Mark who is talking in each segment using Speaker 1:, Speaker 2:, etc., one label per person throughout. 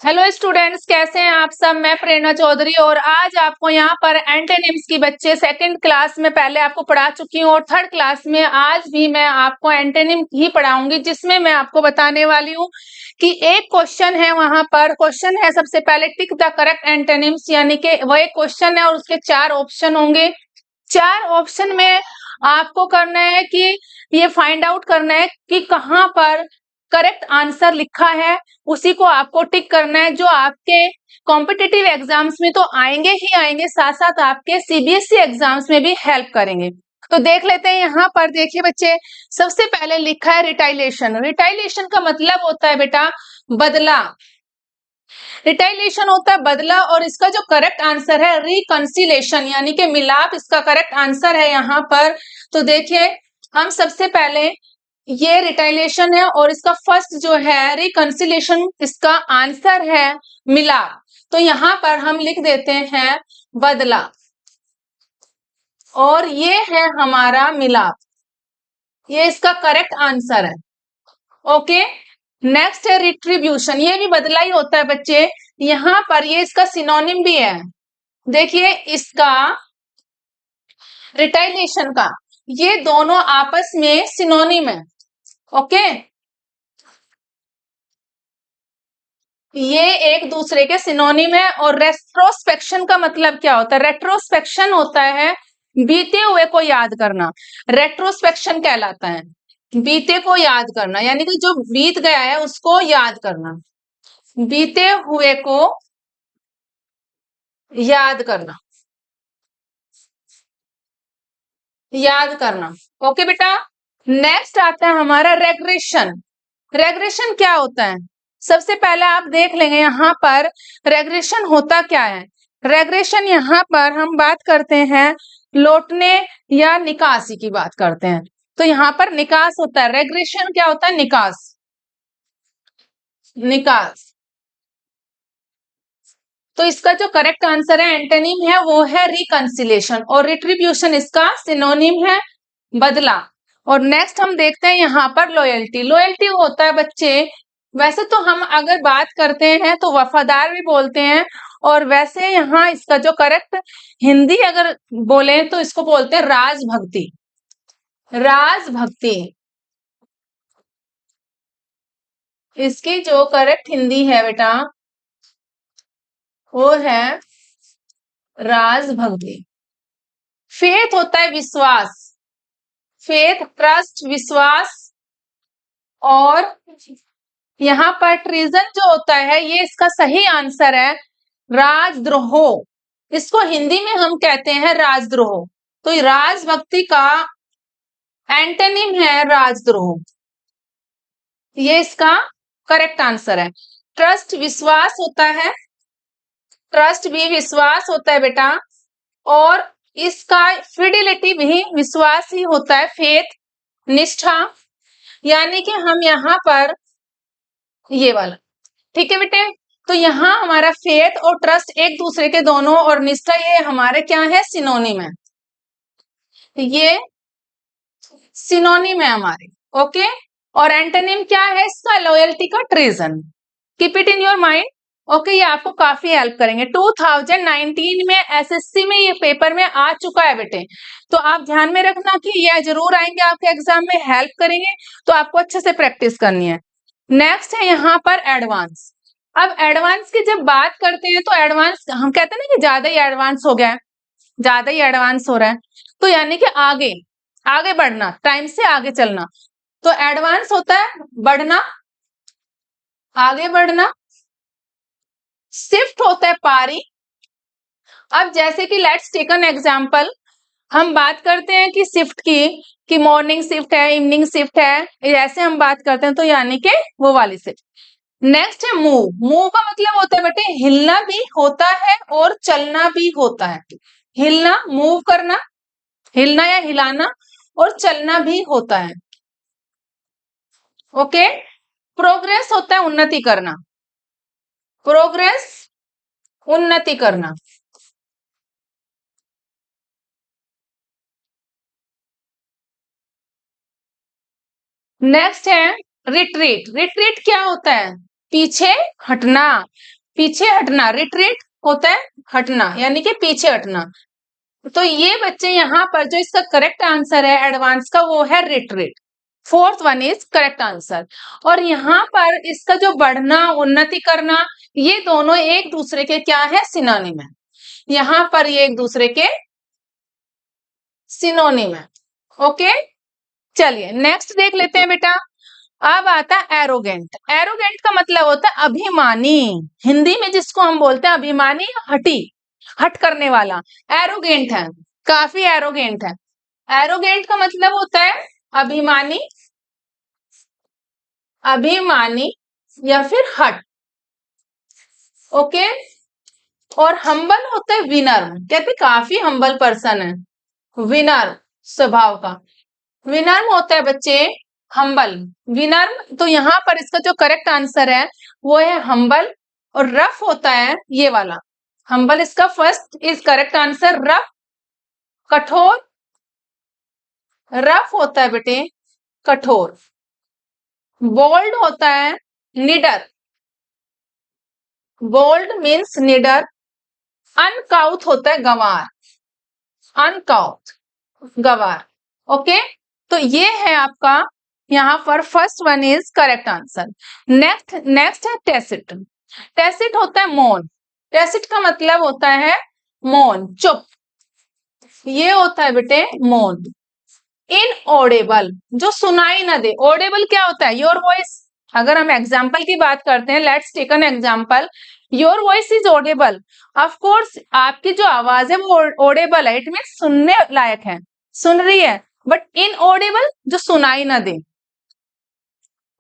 Speaker 1: Hello students, कैसे हैं आप सब। मैं प्रेरणा चौधरी और आज आपको यहाँ पर एंटोनिम्स की बच्चे सेकंड क्लास में पहले आपको पढ़ा चुकी हूँ और थर्ड क्लास में आज भी मैं आपको एंटोनिम ही पढ़ाऊंगी, जिसमें मैं आपको बताने वाली हूँ कि एक क्वेश्चन है। वहां पर क्वेश्चन है सबसे पहले टिक द करेक्ट एंटोनिम्स, यानी कि वह एक क्वेश्चन है और उसके 4 ऑप्शन होंगे। 4 ऑप्शन में आपको करना है कि ये फाइंड आउट करना है कि कहाँ पर करेक्ट आंसर लिखा है, उसी को आपको टिक करना है, जो आपके कॉम्पिटिटिव एग्जाम्स में तो आएंगे ही आएंगे, साथ साथ आपके सीबीएसई एग्जाम्स में भी हेल्प करेंगे। तो देख लेते हैं। यहाँ पर देखिए बच्चे, सबसे पहले लिखा है रिटाइलेशन। रिटाइलेशन का मतलब होता है बेटा बदला। रिटाइलेशन होता है बदला और इसका जो करेक्ट आंसर है रिकंसिलेशन, यानी कि मिलाप, इसका करेक्ट आंसर है यहाँ पर। तो देखिए, हम सबसे पहले ये रिटाइलेशन है और इसका फर्स्ट जो है रिकंसिलेशन, इसका आंसर है मिलाप। तो यहाँ पर हम लिख देते हैं बदला और ये है हमारा मिलाप, ये इसका करेक्ट आंसर है। ओके, नेक्स्ट है रिट्रीब्यूशन। ये भी बदला ही होता है बच्चे। यहाँ पर ये इसका सिनोनिम भी है। देखिए, इसका रिटाइलेशन का, ये दोनों आपस में सिनोनिम है। ओके, ये एक दूसरे के सिनोनिम है। और रेट्रोस्पेक्शन का मतलब क्या होता है? रेट्रोस्पेक्शन होता है बीते हुए को याद करना, रेट्रोस्पेक्शन कहलाता है। बीते को याद करना, यानी कि जो बीत गया है उसको याद करना, बीते हुए को याद करना, याद करना। ओके बेटा, नेक्स्ट आता है हमारा रेग्रेशन। रेग्रेशन क्या होता है? सबसे पहले आप देख लेंगे यहाँ पर रेग्रेशन होता क्या है। रेग्रेशन यहाँ पर हम बात करते हैं लौटने या निकासी की बात करते हैं। तो यहाँ पर निकास होता है। रेग्रेशन क्या होता है? निकास, निकास। तो इसका जो करेक्ट आंसर है, एंटोनिम है, वो है रिकंसिलेशन और रिट्रीब्यूशन इसका सिनोनिम है बदला। और नेक्स्ट हम देखते हैं यहाँ पर लॉयल्टी। लॉयल्टी होता है बच्चे, वैसे तो हम अगर बात करते हैं तो वफादार भी बोलते हैं, और वैसे यहाँ इसका जो करेक्ट हिंदी अगर बोले तो इसको बोलते हैं राजभक्ति। राजभक्ति इसकी जो करेक्ट हिंदी है बेटा, वो है राजभक्ति। फेथ होता है विश्वास, फेथ, ट्रस्ट, विश्वास। और यहाँ पर ट्रीजन जो होता है, ये इसका सही आंसर है राजद्रोह। इसको हिंदी में हम कहते हैं राजद्रोह। तो राजभक्ति का एंटोनिम है राजद्रोह, ये इसका करेक्ट आंसर है। ट्रस्ट विश्वास होता है, ट्रस्ट भी विश्वास होता है बेटा। और इसका फिडिलिटी भी विश्वास ही होता है, फेथ, निष्ठा। यानी कि हम यहाँ पर ये वाला, ठीक है बेटे। तो यहाँ हमारा फेथ और ट्रस्ट एक दूसरे के दोनों, और निष्ठा ये हमारे क्या है? सिनोनिम है, ये सिनोनिम है हमारे। ओके, और एंटोनिम क्या है इसका? लॉयल्टी का treason. Keep it in your mind. Okay, ये आपको काफी हेल्प करेंगे। 2019 में एसएससी में ये पेपर में आ चुका है बेटे, तो आप ध्यान में रखना कि ये जरूर आएंगे आपके एग्जाम में, हेल्प करेंगे। तो आपको अच्छे से प्रैक्टिस करनी है। नेक्स्ट है यहाँ पर एडवांस। अब एडवांस की जब बात करते हैं तो एडवांस हम कहते हैं ना कि ज्यादा ही एडवांस हो गया है, ज्यादा ही एडवांस हो रहा है। तो यानी कि आगे, आगे बढ़ना, टाइम से आगे चलना। तो एडवांस होता है बढ़ना, आगे बढ़ना। शिफ्ट होता है पारी। अब जैसे कि लेट्स टेक एन एग्जांपल, हम बात करते हैं कि शिफ्ट की, कि मॉर्निंग शिफ्ट है, इवनिंग शिफ्ट है, ऐसे हम बात करते हैं, तो यानी कि वो वाली शिफ्ट। नेक्स्ट है मूव। मूव का मतलब होता है बेटे हिलना भी होता है और चलना भी होता है। हिलना, मूव करना, हिलना या हिलाना, और चलना भी होता है। ओके, प्रोग्रेस होता है उन्नति करना, प्रोग्रेस, उन्नति करना। नेक्स्ट है रिट्रीट। रिट्रीट क्या होता है? पीछे हटना, पीछे हटना, रिट्रीट होता है हटना, यानी कि पीछे हटना। तो ये बच्चे यहाँ पर जो इसका करेक्ट आंसर है एडवांस का वो है retreat. Fourth one is correct answer. और यहाँ पर इसका जो बढ़ना, उन्नति करना, ये दोनों एक दूसरे के क्या है, सिनोनिम है। यहाँ पर ये एक दूसरे के सिनोनिम है। ओके, चलिए नेक्स्ट देख लेते हैं बेटा। अब आता है एरोगेंट। एरोगेंट का मतलब होता है अभिमानी, हिंदी में जिसको हम बोलते हैं अभिमानी, हटी, हट करने वाला, एरोगेंट है, काफी एरोगेंट है। एरोगेंट का मतलब होता है अभिमानी, अभिमानी या फिर हट। ओके, और हम्बल होता है विनम्र, कहते काफी हम्बल पर्सन है, विनम्र स्वभाव का, विनम्र होता है बच्चे हम्बल, विनम्र। तो यहाँ पर इसका जो करेक्ट आंसर है वो है हम्बल। और रफ होता है ये वाला, हम्बल इसका first is correct answer. Rough कठोर, रफ होता है बेटे कठोर। बोल्ड होता है निडर, बोल्ड मीन्स निडर। अनकाउथ होता है गंवार, अनकाउथ गंवार। ओके, तो ये है आपका यहाँ पर first one is correct answer. Next है टेसिट। टेसिट होता है मौन, टेसिट का मतलब होता है मौन, चुप, ये होता है बेटे मौन। इनऑडेबल, जो सुनाई ना दे। ऑडेबल क्या होता है, योर वॉइस। अगर हम एग्जाम्पल की बात करते हैं, let's take an example, your voice is audible. Of course आपकी जो आवाज है वो ऑडेबल है, इट मीन सुनने लायक है, सुन रही है। बट इनऑडेबल, जो सुनाई ना दे,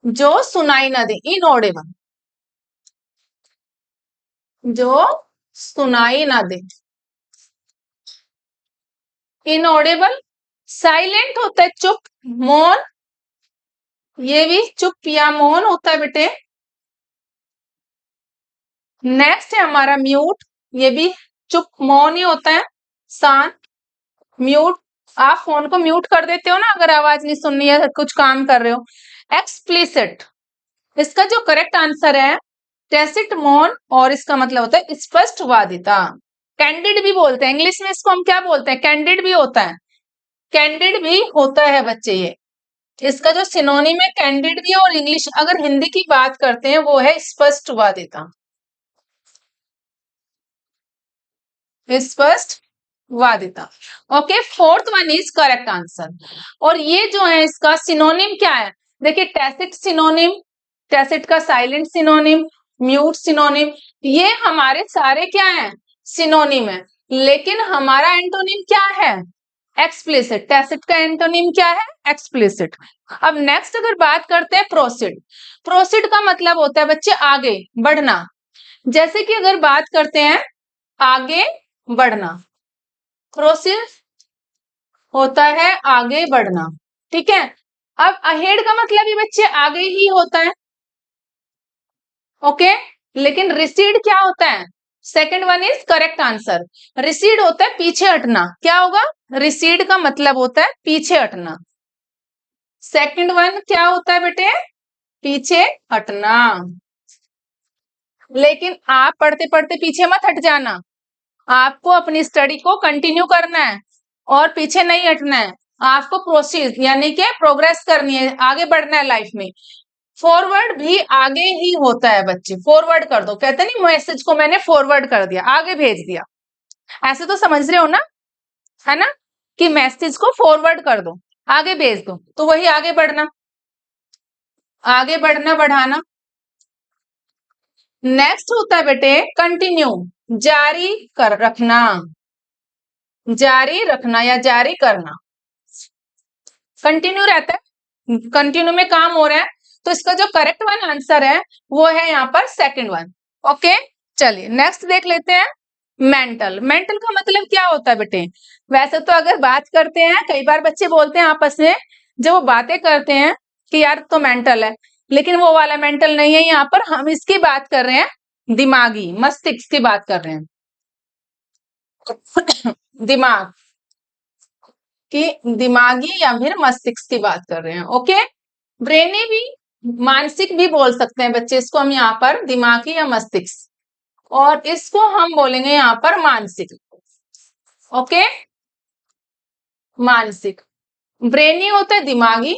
Speaker 1: जो सुनाई ना दे, इनऑडेबल, जो सुनाई ना दे, इनऑडेबल। साइलेंट होता है चुप, मौन, ये भी चुप या मौन होता है बेटे। नेक्स्ट है हमारा म्यूट, ये भी चुप मौन ही होता है, शांत, म्यूट। आप फोन को म्यूट कर देते हो ना अगर आवाज नहीं सुननी है, कुछ काम कर रहे हो। एक्सप्लिसिट, इसका जो करेक्ट आंसर है टेसिट मौन, और इसका मतलब होता है स्पष्टवादिता। कैंडिड भी बोलते हैं, इंग्लिश में इसको हम क्या बोलते हैं, कैंडिड भी होता है, कैंडिड भी होता है बच्चे ये। इसका जो सिनोनिम है कैंडिड भी है, और इंग्लिश अगर हिंदी की बात करते हैं वो है स्पष्टवादिता, स्पष्टवादिता। Okay, fourth one is correct answer. और ये जो है इसका सिनोनिम क्या है, देखिए टैसिट सिनोनिम, टैसिट का साइलेंट सिनोनिम, म्यूट सिनोनिम, ये हमारे सारे क्या है, सिनोनिम है। लेकिन हमारा एंटोनिम क्या है, एक्सप्लिसिट। टैसिट का एंटोनिम क्या है, एक्सप्लिसिट। अब नेक्स्ट अगर बात करते हैं प्रोसिड। प्रोसिड का मतलब होता है बच्चे आगे बढ़ना। जैसे कि अगर बात करते हैं आगे बढ़ना, प्रोसीड होता है आगे बढ़ना, ठीक है। अब अहेड का मतलब ये बच्चे आगे ही होता है, ओके। लेकिन रिसीड क्या होता है, second one is correct answer. Recede होता है पीछे हटना, क्या होगा, रिसीड का मतलब होता है पीछे हटना। सेकंड वन क्या होता है बेटे, पीछे हटना। लेकिन आप पढ़ते पढ़ते पीछे मत हट जाना, आपको अपनी स्टडी को कंटिन्यू करना है और पीछे नहीं हटना है। आपको प्रोसीड यानी कि प्रोग्रेस करनी है, आगे बढ़ना है लाइफ में। फॉरवर्ड भी आगे ही होता है बच्चे, फॉरवर्ड कर दो, कहते नहीं मैसेज को मैंने फॉरवर्ड कर दिया, आगे भेज दिया, ऐसे तो समझ रहे हो ना, है ना, कि मैसेज को फॉरवर्ड कर दो, आगे भेज दो, तो वही आगे बढ़ना, आगे बढ़ना, बढ़ाना। नेक्स्ट होता है बेटे कंटिन्यू, जारी कर रखना, जारी रखना या जारी करना, कंटिन्यू रहता है, कंटिन्यू में काम हो रहा है। तो इसका जो करेक्ट वन आंसर है वो है यहाँ पर सेकंड वन। ओके, चलिए नेक्स्ट देख लेते हैं। मेंटल, मेंटल का मतलब क्या होता है बेटे, वैसे तो अगर बात करते हैं, कई बार बच्चे बोलते हैं आपस में जब वो बातें करते हैं कि यार तो मेंटल है, लेकिन वो वाला मेंटल नहीं है, यहाँ पर हम इसकी बात कर रहे हैं, दिमागी, मस्तिष्क की बात कर रहे हैं, दिमाग की, दिमागी या फिर मस्तिष्क की बात कर रहे हैं। ओके, ब्रेनी भी मानसिक भी बोल सकते हैं बच्चे इसको हम यहाँ पर, दिमागी या मस्तिष्क, और इसको हम बोलेंगे यहाँ पर मानसिक। ओके, मानसिक। ब्रेनी होता है दिमागी,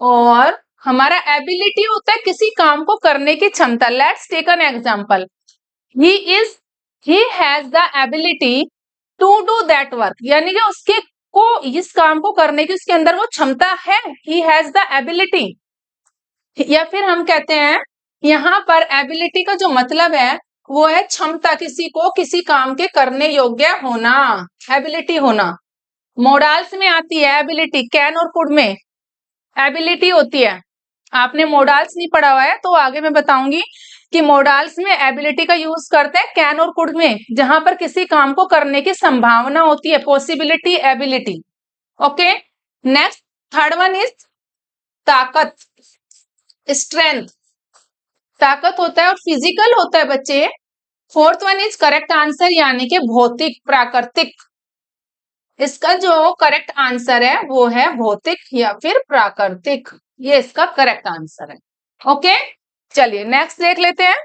Speaker 1: और हमारा एबिलिटी होता है किसी काम को करने की क्षमता। Let's take an example, he has the ability to do that work, यानी कि उसके को इस काम को करने की उसके अंदर वो क्षमता है, ही हैज द एबिलिटी। या फिर हम कहते हैं यहाँ पर एबिलिटी का जो मतलब है वो है क्षमता, किसी को किसी काम के करने योग्य होना, एबिलिटी होना। मोडाल्स में आती है एबिलिटी, कैन और कुड में एबिलिटी होती है। आपने मोडाल्स नहीं पढ़ा हुआ है तो आगे मैं बताऊंगी कि मोडाल्स में एबिलिटी का यूज करते हैं कैन और कुड में, जहां पर किसी काम को करने की संभावना होती है, possibility, ability. Okay, next third one is ताकत, स्ट्रेंथ। ताकत होता है और फिजिकल होता है बच्चे। Fourth one is correct answer, यानी कि भौतिक, प्राकृतिक। इसका जो करेक्ट आंसर है वो है भौतिक या फिर प्राकृतिक, ये इसका करेक्ट आंसर है। ओके, चलिए नेक्स्ट देख लेते हैं।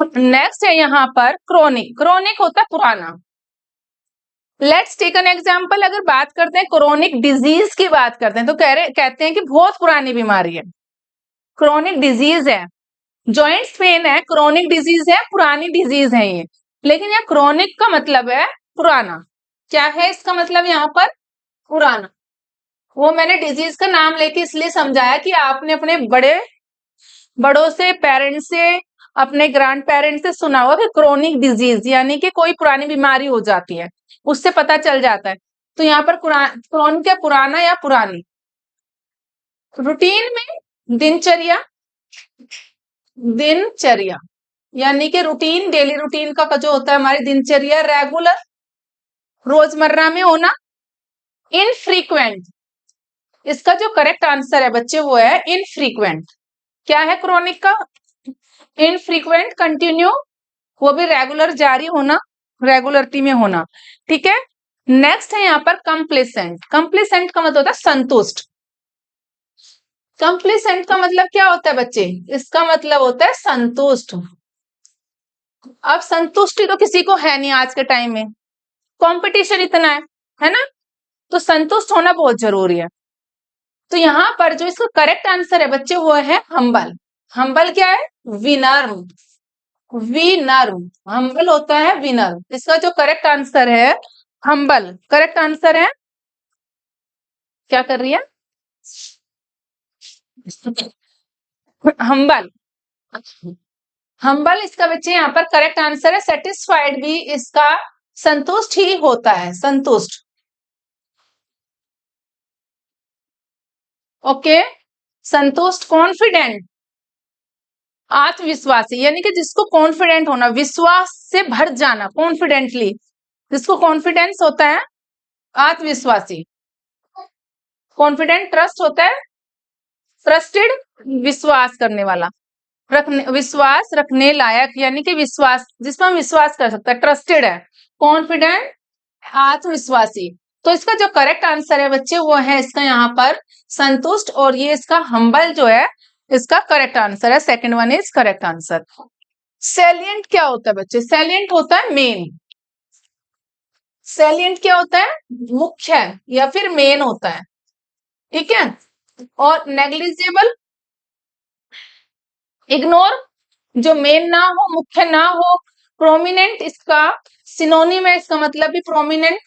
Speaker 1: नेक्स्ट है यहाँ पर क्रोनिक। क्रोनिक होता है पुराना। लेट्स टेक एन एग्जांपल, अगर बात करते हैं क्रोनिक डिजीज की बात करते हैं तो कहते हैं कि बहुत पुरानी बीमारी है, क्रोनिक डिजीज है। जॉइंट्स पेन है, क्रोनिक डिजीज है, पुरानी डिजीज है ये। लेकिन यह क्रोनिक का मतलब है पुराना। क्या है इसका मतलब यहाँ पर? पुराना। वो मैंने डिजीज का नाम लेके इसलिए समझाया कि आपने अपने बड़ों से, पेरेंट्स से, अपने ग्रैंड पेरेंट्स से सुना होगा कि क्रोनिक डिजीज यानी कि कोई पुरानी बीमारी हो जाती है, उससे पता चल जाता है। तो यहाँ पर क्रोनिक है पुराना या पुरानी। रूटीन में दिनचर्या, दिनचर्या यानी कि रूटीन, डेली रूटीन का जो होता है हमारी दिनचर्या, रेगुलर, रोजमर्रा में होना। इनफ्रीक्वेंट, इसका जो करेक्ट आंसर है बच्चे वो है इनफ्रीक्वेंट। क्या है क्रोनिक का? इनफ्रीक्वेंट, कंटिन्यू, वो भी रेगुलर, जारी होना, रेगुलरिटी में होना। ठीक है, नेक्स्ट है यहाँ पर कंप्लेसेंट। कंप्लेसेंट का मतलब होता है संतुष्ट। कंप्लेसेंट का मतलब क्या होता है बच्चे? इसका मतलब होता है संतुष्ट। अब संतुष्टि तो किसी को है नहीं आज के टाइम में, कंपटीशन इतना है ना, तो संतुष्ट होना बहुत जरूरी है। तो यहाँ पर जो इसका करेक्ट आंसर है बच्चे वो है हम्बल। हम्बल क्या है? विनर्म। विनर्म, हम्बल होता है विनर्म। इसका जो करेक्ट आंसर है हम्बल, करेक्ट आंसर है। क्या कर रही है? हम्बल। हम्बल इसका बच्चे यहाँ पर करेक्ट आंसर है। सेटिस्फाइड भी इसका संतुष्ट ही होता है, संतुष्ट। ओके, संतुष्ट। कॉन्फिडेंट, आत्मविश्वासी, यानी कि जिसको कॉन्फिडेंट होना, विश्वास से भर जाना, कॉन्फिडेंटली, जिसको कॉन्फिडेंस होता है, आत्मविश्वासी। कॉन्फिडेंट, ट्रस्ट होता है, ट्रस्टेड, विश्वास करने वाला, रखने, विश्वास रखने लायक, यानी कि विश्वास, जिसमें हम विश्वास कर सकते हैं, ट्रस्टेड है। कॉन्फिडेंट, आत्मविश्वासी। तो इसका जो करेक्ट आंसर है बच्चे वो है इसका यहाँ पर संतुष्ट, और ये इसका हम्बल जो है इसका करेक्ट आंसर है। Second one is correct answer. Salient क्या होता है बच्चे? सैलिएंट होता है मेन। सैलिएंट क्या होता है? मुख्य या फिर मेन होता है। ठीक है, और नेग्लिजिबल, इग्नोर, जो मेन ना हो, मुख्य ना हो। प्रोमिनेंट इसका सिनोनिम है, इसका मतलब भी प्रोमिनेंट।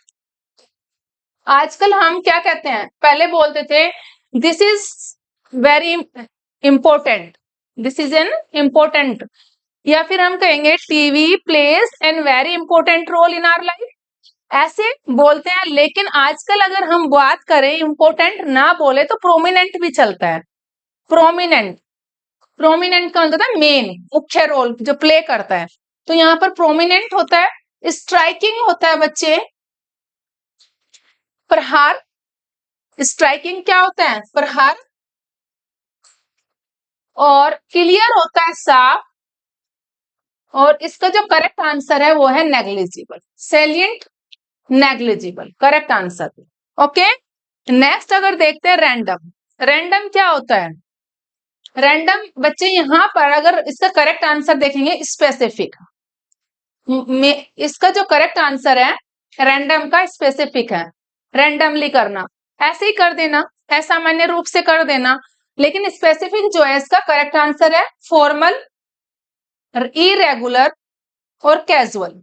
Speaker 1: आजकल हम क्या कहते हैं, पहले बोलते थे this is very important, this is an important, या फिर हम कहेंगे TV plays an very important role in our life, ऐसे बोलते हैं। लेकिन आजकल अगर हम बात करें, इंपॉर्टेंट ना बोले तो प्रोमिनेंट भी चलता है। प्रोमिनेंट, प्रोमिनेंट का मतलब है मेन, मुख्य रोल जो प्ले करता है। तो यहाँ पर प्रोमिनेंट होता है। स्ट्राइकिंग होता है बच्चे प्रहार। स्ट्राइकिंग क्या होता है? प्रहार। और क्लियर होता है साफ। और इसका जो करेक्ट आंसर है वो है negligible. Salient, negligible, correct answer. Okay, next अगर देखते हैं रैंडम, रैंडम क्या होता है? रैंडम बच्चे यहाँ पर अगर इसका करेक्ट आंसर देखेंगे स्पेसिफिक, में इसका जो करेक्ट आंसर है रैंडम का स्पेसिफिक है, रैंडमली करना, ऐसे ही कर देना, असामान्य रूप से कर देना। लेकिन स्पेसिफिक जो है इसका करेक्ट आंसर है फॉर्मल, इरेगुलर और कैजुअल।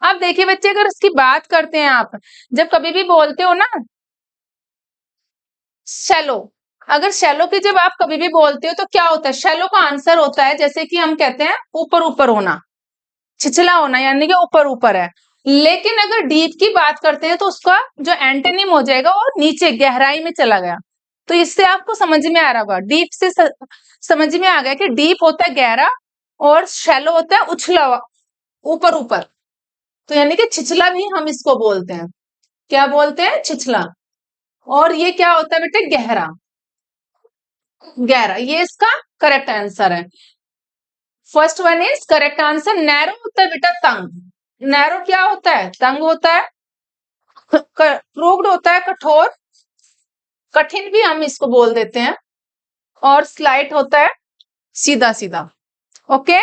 Speaker 1: अब देखिए बच्चे अगर इसकी बात करते हैं आप, जब कभी भी बोलते हो ना शैलो, अगर शैलो की जब आप कभी भी बोलते हो तो क्या होता है? शैलो का आंसर होता है जैसे कि हम कहते हैं ऊपर ऊपर होना, छिछला होना, यानी कि ऊपर ऊपर है। लेकिन अगर डीप की बात करते हैं तो उसका जो एंटोनिम हो जाएगा वो नीचे गहराई में चला गया। तो इससे आपको समझ में आ रहा होगा, डीप से समझ में आ गया कि डीप होता है गहरा और शैलो होता है उछला हुआ, ऊपर ऊपर। तो यानी कि छिछला भी हम इसको बोलते हैं, क्या बोलते हैं? छिछला। और ये क्या होता है बेटे? गहरा, गहरा, ये इसका करेक्ट आंसर है। First one is correct answer. Narrow होता है बेटा तंग, नैरो क्या होता है? तंग होता है। क्रूग्ड होता है कठोर, कठिन भी हम इसको बोल देते हैं। और स्लाइट होता है सीधा सीधा। ओके,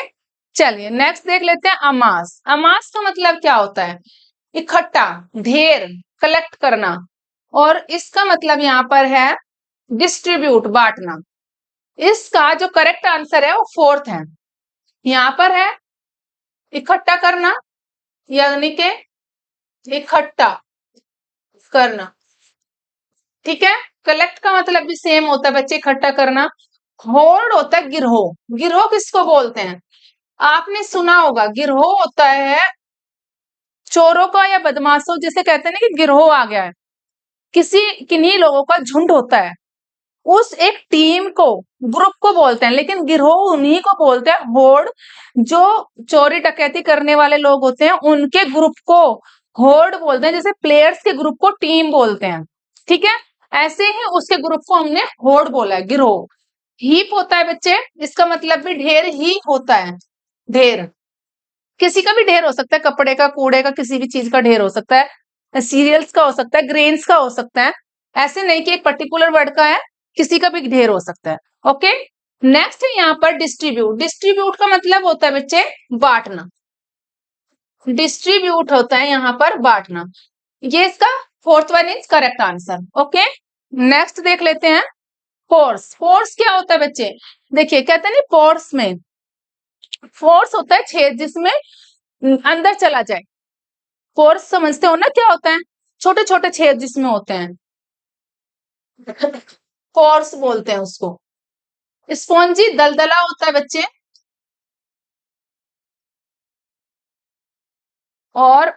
Speaker 1: चलिए नेक्स्ट देख लेते हैं अमास। अमास का मतलब क्या होता है? इकट्ठा, ढेर, कलेक्ट करना। और इसका मतलब यहाँ पर है डिस्ट्रीब्यूट, बांटना। इसका जो करेक्ट आंसर है वो फोर्थ है, यहाँ पर है इकट्ठा करना, यानी कि इकट्ठा करना। ठीक है, कलेक्ट का मतलब भी सेम होता है बच्चे, इकट्ठा करना। होर्ड होता है गिरोह, गिरोह किसको बोलते हैं? आपने सुना होगा, गिरोह होता है चोरों का या बदमाशों, जैसे कहते हैं ना कि गिरोह आ गया है, किसी किन्हीं लोगों का झुंड होता है, उस एक टीम को, ग्रुप को बोलते हैं। लेकिन गिरोह उन्हीं को बोलते हैं, होर्ड जो चोरी डकैती करने वाले लोग होते हैं उनके ग्रुप को होर्ड बोलते हैं। जैसे प्लेयर्स के ग्रुप को टीम बोलते हैं, ठीक है, ऐसे ही उसके ग्रुप को हमने होर्ड बोला है, गिरोह। हीप होता है बच्चे, इसका मतलब भी ढेर ही होता है, ढेर, किसी का भी ढेर हो सकता है, कपड़े का, कूड़े का, किसी भी चीज का ढेर हो सकता है, सीरियल्स का हो सकता है, ग्रेन्स का हो सकता है, ऐसे नहीं कि एक पर्टिकुलर वर्ड का है, किसी का भी ढेर हो सकता है। ओके, नेक्स्ट है यहाँ पर डिस्ट्रीब्यूट। डिस्ट्रीब्यूट का मतलब होता है बच्चे बांटना, डिस्ट्रीब्यूट होता है यहाँ पर बांटना। ये इसका fourth one is correct answer. Okay, next देख लेते हैं फोर्स। फोर्स क्या होता है बच्चे? देखिए कहते हैं ना फोर्स में, फोर्स होता है छेद जिसमें अंदर चला जाए। फोर्स समझते हो ना क्या होता है? छोटे छोटे छेद जिसमें होते हैं, फोर्स बोलते हैं उसको। स्पॉन्जी दलदला होता है बच्चे। और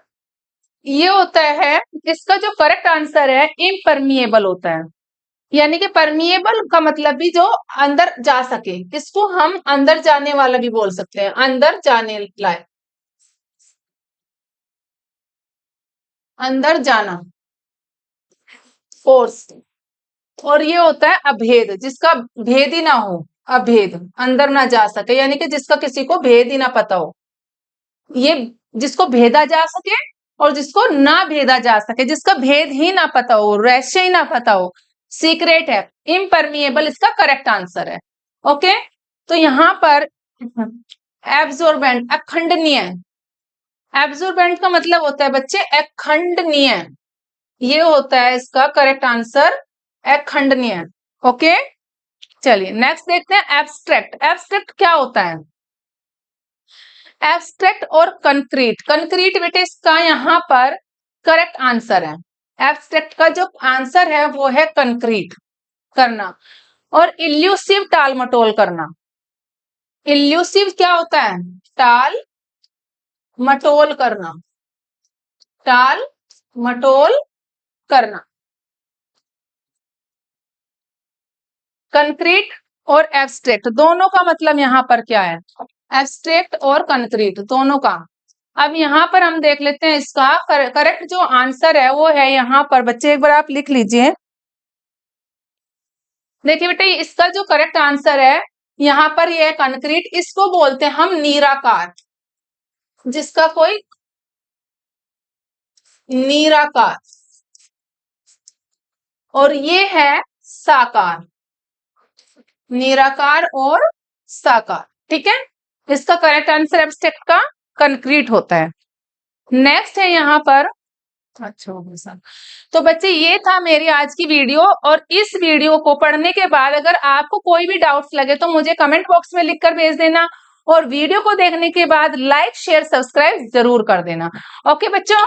Speaker 1: ये होता है, इसका जो करेक्ट आंसर है इम्परमिएबल होता है, यानी कि परमिएबल का मतलब भी जो अंदर जा सके, इसको हम अंदर जाने वाला भी बोल सकते हैं, अंदर जाने लायक, अंदर जाना, फोर्स। और ये होता है अभेद, जिसका भेद ही ना हो, अभेद, अंदर ना जा सके, यानी कि जिसका किसी को भेद ही ना पता हो। ये जिसको भेदा जा सके और जिसको ना भेदा जा सके, जिसका भेद ही ना पता हो, रहस्य ही ना पता हो, सीक्रेट है, इम्परमिएबल इसका करेक्ट आंसर है। ओके, तो यहां पर एब्जॉर्बेंट, अखंडनीय, एब्जॉर्बेंट का मतलब होता है बच्चे अखंडनीय, ये होता है इसका करेक्ट आंसर, अखंडनीय। ओके, चलिए नेक्स्ट देखते हैं एब्स्ट्रैक्ट। एब्स्ट्रैक्ट क्या होता है? एब्स्ट्रैक्ट और कंक्रीट। कंक्रीट बेटे इसका यहाँ पर करेक्ट आंसर है, एब्स्ट्रैक्ट का जो आंसर है वो है कंक्रीट करना। और इल्यूसिव, टाल मटोल करना। इल्यूसिव क्या होता है? टाल मटोल करना, टाल मटोल करना। कंक्रीट और एब्स्ट्रैक्ट दोनों का मतलब यहाँ पर क्या है? एब्स्ट्रैक्ट और कंक्रीट दोनों का। अब यहाँ पर हम देख लेते हैं इसका करेक्ट जो आंसर है वो है यहाँ पर बच्चे, एक बार आप लिख लीजिए। देखिए बेटा इसका जो करेक्ट आंसर है यहाँ पर ये है कंक्रीट, इसको बोलते हैं हम नीराकार, जिसका कोई नीराकार, और ये है साकार, निराकार और साकार। ठीक है, इसका करेक्ट आंसर एब्स्ट्रैक्ट का कंक्रीट होता है। नेक्स्ट है यहाँ पर, अच्छा तो बच्चे ये था मेरी आज की वीडियो। और इस वीडियो को पढ़ने के बाद अगर आपको कोई भी डाउट्स लगे तो मुझे कमेंट बॉक्स में लिखकर भेज देना, और वीडियो को देखने के बाद लाइक शेयर सब्सक्राइब जरूर कर देना। ओके बच्चों।